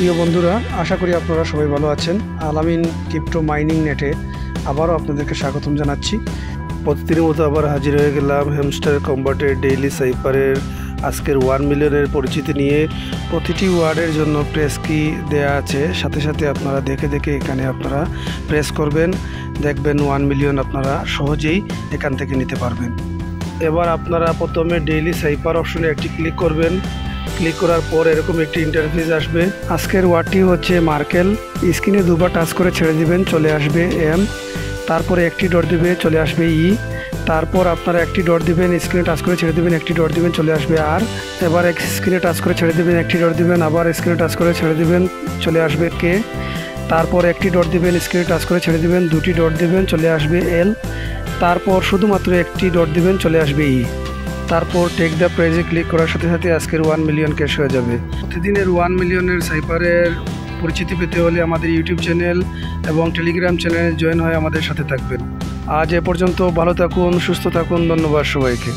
প্রিয় বন্ধুরা, আশা করি আপনারা সবাই ভালো আছেন। আলামিন ক্রিপ্টো মাইনিং নেটে আবারও আপনাদেরকে স্বাগতম জানাচ্ছি। প্রতিদিনের মতো আবার হাজির হয়ে গেলাম হ্যামস্টার কম্বাটের ডেইলি সাইফারের আজকের 1 মিলিয়নের পরিচিতি নিয়ে। প্রতিটি ওয়ার্ডের জন্য প্রেস কি দেয়া আছে, সাথে সাথে আপনারা দেখে দেখে এখানে আপনারা প্রেস করবেন, দেখবেন 1 মিলিয়ন আপনারা সহজেই এখান থেকে নিতে পারবেন। এবার আপনারা প্রথমে ডেইলি সাইফার অপশনে একটি ক্লিক করবেন। ক্লিক করার পর এরকম একটি ইন্টারফেস আসবে। আজকের ওয়ার্ডটি হচ্ছে মার্কেল। স্ক্রিনে দুবার টাচ করে ছেড়ে দিবেন, চলে আসবে এম। তারপরে একটি ডট দিবে, চলে আসবে ই। তারপর আপনারা একটি ডট দিবেন, স্ক্রিনে টাচ করে ছেড়ে দিবেন, একটি ডট দিবেন, চলে আসবে আর। এবার স্ক্রিনে টাচ করে ছেড়ে দিবেন, একটি ডট দিবেন, আবার স্ক্রিনে টাচ করে ছেড়ে দিবেন, চলে আসবে কে। তারপর একটি ডট দিবেন, স্ক্রিনে টাচ করে ছেড়ে দিবেন, দুটি ডট দিবেন, চলে আসবে এল। তারপর শুধুমাত্র একটি ডট দিবেন, চলে আসবে ই। তারপর টেক দ্য প্রাইজে ক্লিক করার সাথে সাথে আজকের 1 মিলিয়ন ক্যাশ হয়ে যাবে। প্রতিদিনের 1 মিলিয়নের সাইফারের পরিচিতি পেতে হলে আমাদের ইউটিউব চ্যানেল এবং টেলিগ্রাম চ্যানেলে জয়েন হয়ে আমাদের সাথে থাকবেন। আজ এ পর্যন্ত, ভালো থাকুন, সুস্থ থাকুন, ধন্যবাদ সবাইকে।